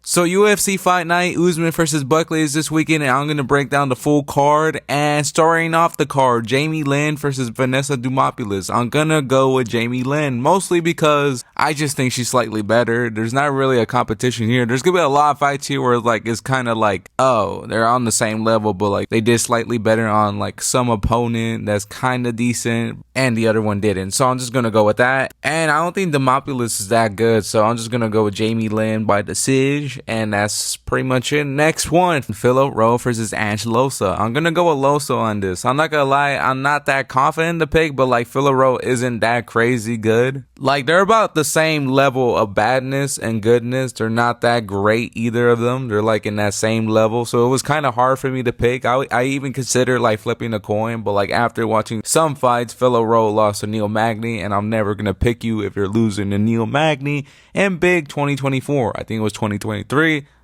So UFC Fight Night, Usman versus Buckley is this weekend, and I'm going to break down the full card. And starting off the card, Jamie Lynn versus Vanessa Dumopoulos. I'm going to go with Jamie Lynn, mostly because I just think she's slightly better. There's not really a competition here. There's going to be a lot of fights here where like it's kind of like, oh, they're on the same level, but like they did slightly better on like some opponent that's kind of decent, and the other one didn't. So I'm just going to go with that. And I don't think Dumopoulos is that good, so I'm just going to go with Jamie Lynn by decision. And that's pretty much it. Next one, Philip Rowe versus Angelosa. I'm gonna go with Losa on this. I'm not gonna lie, I'm not that confident in the pick, but like Philip Rowe isn't that crazy good. Like they're about the same level of badness and goodness. They're not that great, either of them. They're like in that same level. So it was kind of hard for me to pick. I even considered like flipping a coin, but like after watching some fights, Philip Rowe lost to Neil Magny, and I'm never gonna pick you if you're losing to Neil Magny in big 2024. I think it was 2023.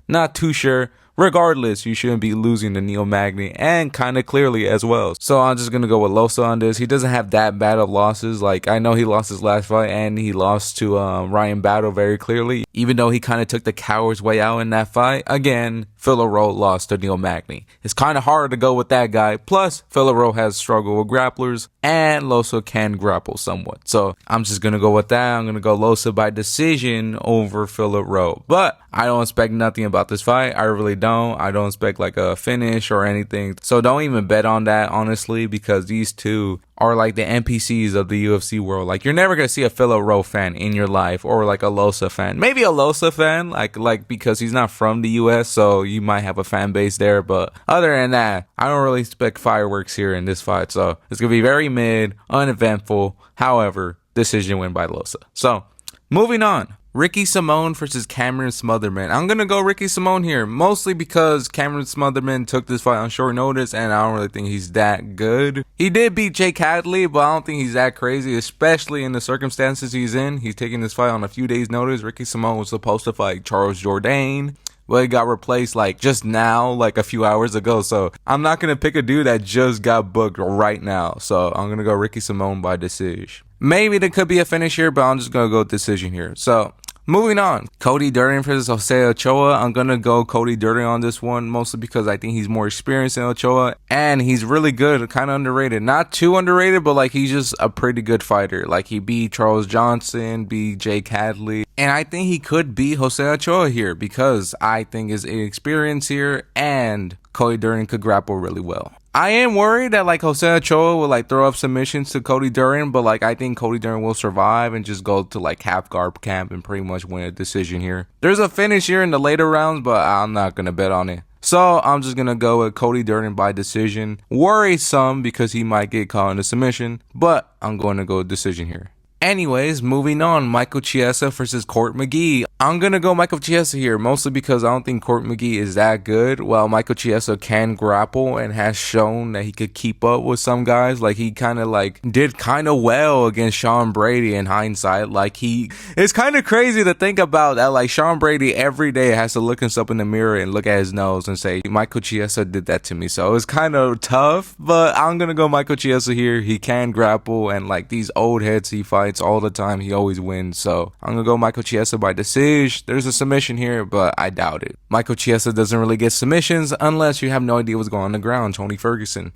Not too sure. Regardless, you shouldn't be losing to Neil Magny, and kind of clearly as well. So I'm just going to go with Losa on this. He doesn't have that bad of losses. Like, I know he lost his last fight, and he lost to Ryan Battle very clearly, even though he kind of took the coward's way out in that fight. Again, Philip Rowe lost to Neil Magny. It's kind of hard to go with that guy. Plus, Philip Rowe has struggled with grapplers, and Losa can grapple somewhat. So I'm just going to go with that. I'm going to go Losa by decision over Philip Rowe. But I don't expect nothing about this fight. I really don't. I don't expect like a finish or anything. So don't even bet on that, honestly, because these two are like the NPCs of the UFC world. Like you're never going to see a Philip Rowe fan in your life, or like a Losa fan. Maybe a Losa fan, like because he's not from the US, so you might have a fan base there. But other than that, I don't really expect fireworks here in this fight. So it's going to be very mid, uneventful. However, decision win by Losa. So moving on. Ricky Simone versus Cameron Smotherman. I'm going to go Ricky Simone here, mostly because Cameron Smotherman took this fight on short notice, and I don't really think he's that good. He did beat Jake Hadley, but I don't think he's that crazy, especially in the circumstances he's in. He's taking this fight on a few days' notice. Ricky Simone was supposed to fight Charles Jourdain, but he got replaced like just now, like a few hours ago. So I'm not going to pick a dude that just got booked right now. So I'm going to go Ricky Simone by decision. Maybe there could be a finish here, but I'm just going to go decision here. So moving on, Cody Durden versus Jose Ochoa. I'm going to go Cody Durden on this one, mostly because I think he's more experienced than Ochoa, and he's really good, kind of underrated. Not too underrated, but like he's just a pretty good fighter. Like he beat Charles Johnson, beat Jake Hadley, and I think he could beat Jose Ochoa here because I think his experience here, and Cody Durden could grapple really well. I am worried that like Jose Ochoa will like throw up submissions to Cody Durden, but like I think Cody Durden will survive and just go to like half guard camp and pretty much win a decision here. There's a finish here in the later rounds, but I'm not gonna bet on it. So I'm just gonna go with Cody Durden by decision. Worry some because he might get caught in a submission, but I'm going to go decision here. Anyways, moving on, Michael Chiesa versus Court McGee. I'm going to go Michael Chiesa here, mostly because I don't think Court McGee is that good. While Michael Chiesa can grapple and has shown that he could keep up with some guys. Like he kind of like did kind of well against Sean Brady in hindsight. Like it's kind of crazy to think about that. Like Sean Brady every day has to look himself in the mirror and look at his nose and say, Michael Chiesa did that to me. So it's kind of tough, but I'm going to go Michael Chiesa here. He can grapple, and like these old heads he fights all the time, he always wins. So I'm gonna go Michael Chiesa by decision. There's a submission here, but I doubt it. Michael Chiesa doesn't really get submissions unless you have no idea what's going on the ground. Tony Ferguson.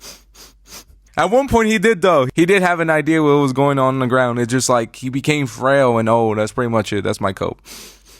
At one point he did though. He did have an idea what was going on the ground. It's just like he became frail and old. That's pretty much it. That's my cope.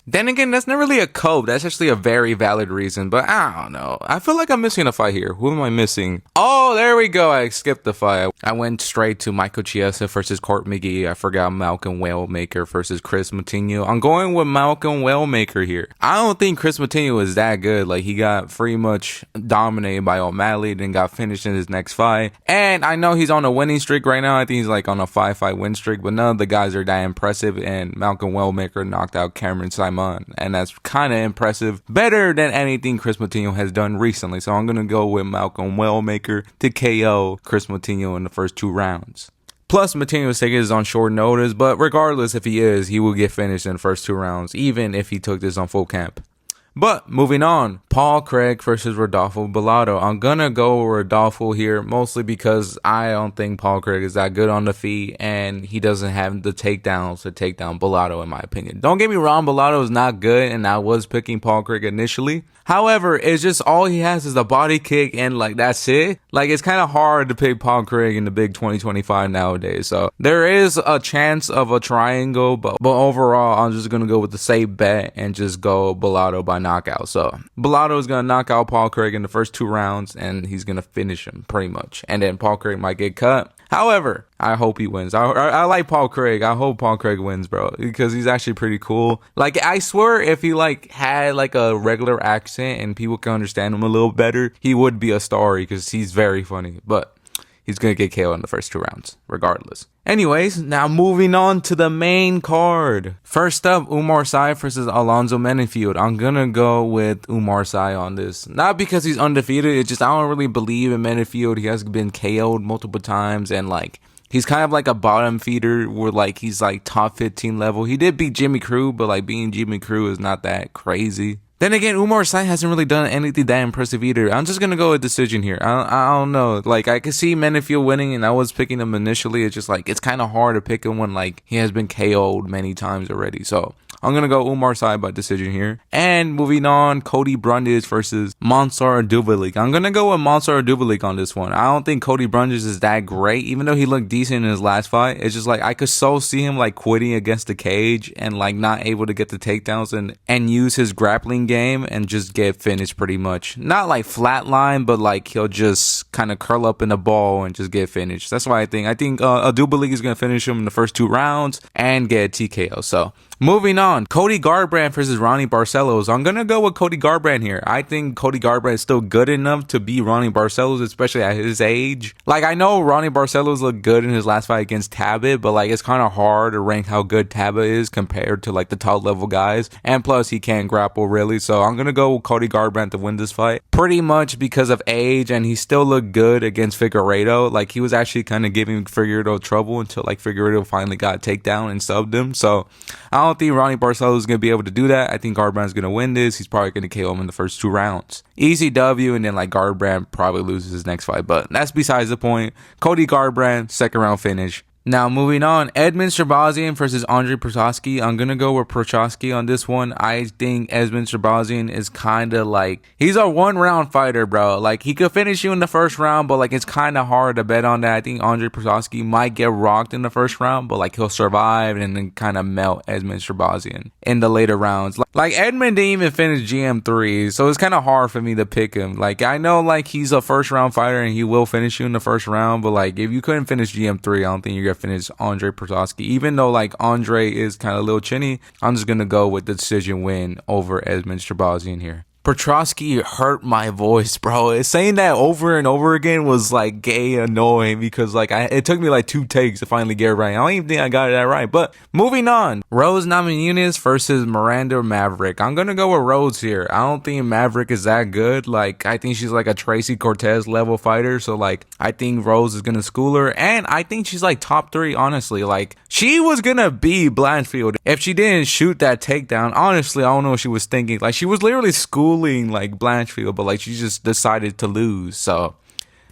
Then again, that's not really a cope. That's actually a very valid reason, but I don't know. I feel like I'm missing a fight here. Who am I missing? Oh, there we go. I skipped the fight. I went straight to Michael Chiesa versus Court McGee. I forgot Malcolm Wellmaker versus Chris Moutinho. I'm going with Malcolm Wellmaker here. I don't think Chris Moutinho is that good. Like he got pretty much dominated by O'Malley, then got finished in his next fight. And I know he's on a winning streak right now. I think he's like on a 5-fight win streak, but none of the guys are that impressive. And Malcolm Wellmaker knocked out Cameron Simon. And that's kind of impressive. Better than anything Chris Moutinho has done recently. So I'm going to go with Malcolm Wellmaker to KO Chris Moutinho in the first 2 rounds. Plus, Moutinho is taking this on short notice, but regardless if he is, he will get finished in the first 2 rounds, even if he took this on full camp. But moving on, Paul Craig versus Rodolfo Bellato. I'm gonna go with Rodolfo here, mostly because I don't think Paul Craig is that good on the feet, and he doesn't have the takedowns to take down Bellato, in my opinion. Don't get me wrong, Bellato is not good, and I was picking Paul Craig initially. However, it's just all he has is a body kick, and like that's it. Like it's kind of hard to pick Paul Craig in the big 2025 nowadays. So there is a chance of a triangle, but overall, I'm just gonna go with the safe bet and just go Bellato by knockout. So Bellato is gonna knock out Paul Craig in the first 2 rounds, and he's gonna finish him pretty much. And then Paul Craig might get cut. However, I hope he wins. I like Paul Craig. I hope Paul Craig wins, bro, because he's actually pretty cool. Like, I swear if he like had like a regular accent and people can understand him a little better, he would be a star because he's very funny. But he's going to get KO in the first 2 rounds, regardless. Anyways, now moving on to the main card. First up, Umar Sy versus Alonzo Menifield. I'm going to go with Umar Sy on this. Not because he's undefeated. It's just I don't really believe in Menifield. He has been KO'd multiple times, and like he's kind of like a bottom feeder where like he's like top 15 level. He did beat Jimmy Crute, but like being Jimmy Crute is not that crazy. Then again, Umar Sy hasn't really done anything that impressive either. I'm just going to go with decision here. I don't know. Like, I could see Menifield winning, and I was picking him initially. It's just like, it's kind of hard to pick him when, like, he has been KO'd many times already. So, I'm going to go Umar Sy by decision here. And moving on, Cody Brundage versus Monsar Dubalik. I'm going to go with Monsar Dubalik on this one. I don't think Cody Brundage is that great, even though he looked decent in his last fight. It's just like, I could so see him, like, quitting against the cage and, like, not able to get the takedowns and use his grappling game and just get finished pretty much. Not like flatline, but like he'll just kind of curl up in the ball and just get finished. That's why I think Dubalik is going to finish him in the first 2 rounds and get a TKO. So moving on, Cody Garbrandt versus Ronnie Barcelos. I'm going to go with Cody Garbrandt here. I think Cody Garbrandt is still good enough to beat Ronnie Barcelos, especially at his age. Like, I know Ronnie Barcelos looked good in his last fight against Tabit, but like it's kind of hard to rank how good Tabit is compared to like the top level guys. And plus he can't grapple really. So I'm going to go with Cody Garbrandt to win this fight. Pretty much because of age, and he still looked good against Figueiredo. Like, he was actually kind of giving Figueiredo trouble until like Figueiredo finally got a takedown and subbed him. So I don't think Ronnie Barcelos is going to be able to do that. I think Garbrandt's going to win this. He's probably going to KO him in the first 2 rounds. Easy W, and then like Garbrandt probably loses his next fight. But that's besides the point. Cody Garbrandt, 2nd round finish. Now, moving on, Edmund Shahbazyan versus Andre Prochazka. I'm going to go with Prochazka on this one. I think Edmund Shahbazyan is kind of like, he's a 1-round fighter, bro. Like, he could finish you in the first round, but like, it's kind of hard to bet on that. I think Andre Prochazka might get rocked in the first round, but like, he'll survive and then kind of melt Edmund Shahbazyan in the later rounds. Like, Edmund didn't even finish GM3, so it's kind of hard for me to pick him. Like, I know like he's a 1st-round fighter and he will finish you in the first round, but like, if you couldn't finish GM3, I don't think you're going to finish Andre Prochazka. Even though like Andre is kind of a little chinny, I'm just gonna go with the decision win over Edmund Shahbazyan here. Prochazka hurt my voice, bro. Saying that over and over again was like gay annoying because like it took me like 2 takes to finally get it right. I don't even think I got that right. But moving on, Rose Namajunas versus Miranda Maverick. I'm gonna go with Rose here. I don't think Maverick is that good. Like, I think she's like a Tracy Cortez level fighter. So like, I think Rose is gonna school her, and I think she's like top 3. Honestly, like she was gonna beat Blanchfield if she didn't shoot that takedown. Honestly, I don't know what she was thinking. Like, she was literally schooling like Blanchfield, but like she just decided to lose. So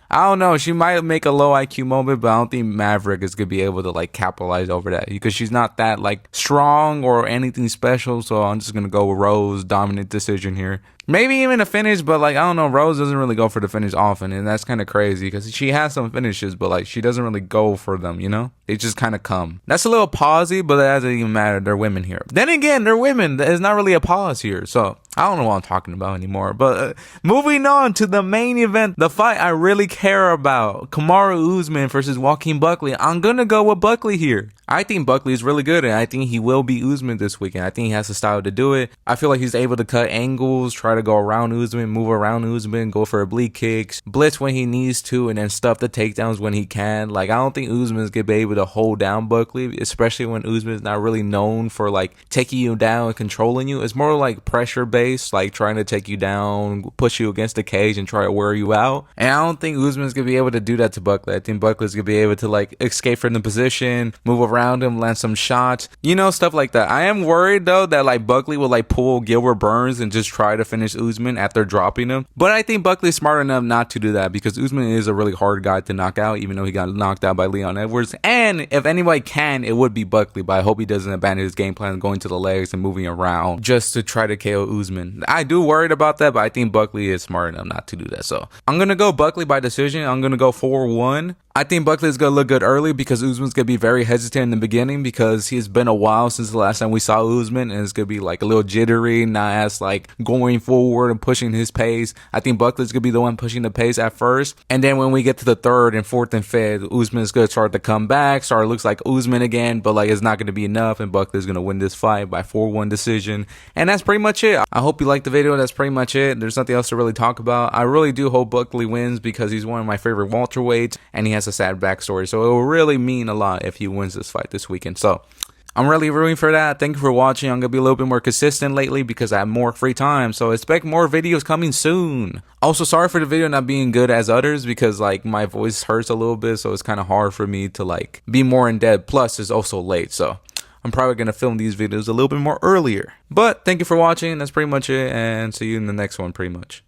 I don't know, she might make a low IQ moment, but I don't think Maverick is gonna be able to like capitalize over that because she's not that like strong or anything special. So I'm just gonna go with Rose, dominant decision here. Maybe even a finish, but like, I don't know, Rose doesn't really go for the finish often, and that's kind of crazy because she has some finishes, but like she doesn't really go for them, you know? They just kind of come. That's a little pausey, but that doesn't even matter. They're women here. Then again, they're women. There's not really a pause here, so I don't know what I'm talking about anymore. But moving on to the main event, the fight I really care about, Kamaru Usman versus Joaquin Buckley. I'm gonna go with Buckley here. I think Buckley is really good, and I think he will beat Usman this weekend. I think he has the style to do it. I feel like he's able to cut angles, try to go around Usman, move around Usman, go for oblique kicks, blitz when he needs to, and then stuff the takedowns when he can. Like, I don't think Usman's gonna be able to hold down Buckley, especially when Usman's not really known for like taking you down and controlling you. It's more like pressure based pace, like trying to take you down, push you against the cage and try to wear you out. And I don't think Usman's gonna be able to do that to Buckley. I think Buckley's gonna be able to like escape from the position, move around him, land some shots, stuff like that. I am worried though that like Buckley will like pull Gilbert Burns and just try to finish Usman after dropping him. But I think Buckley's smart enough not to do that because Usman is a really hard guy to knock out, even though he got knocked out by Leon Edwards. And if anybody can, it would be Buckley. But I hope he doesn't abandon his game plan, going to the legs and moving around just to try to KO Usman. I do worried about that, but I think Buckley is smart enough not to do that. So I'm gonna go Buckley by decision. I'm gonna go 4-1. I think Buckley is going to look good early because Usman's going to be very hesitant in the beginning because it's been a while since the last time we saw Usman, and it's going to be like a little jittery, not as like going forward and pushing his pace. I think Buckley's going to be the one pushing the pace at first. And then when we get to the third and fourth and fifth, Usman's going to start to come back, looks like Usman again, but like it's not going to be enough, and Buckley's going to win this fight by 4-1 decision. And that's pretty much it. I hope you liked the video. That's pretty much it. There's nothing else to really talk about. I really do hope Buckley wins because he's one of my favorite welterweights, and he has a sad backstory, so it will really mean a lot if he wins this fight this weekend. So I'm really rooting for that. Thank you for watching. I'm gonna be a little bit more consistent lately because I have more free time, so expect more videos coming soon. Also, sorry for the video not being good as others because like my voice hurts a little bit, so it's kind of hard for me to like be more in depth. Plus it's also late, so I'm probably gonna film these videos a little bit more earlier. But thank you for watching. That's pretty much it, and see you in the next one pretty much.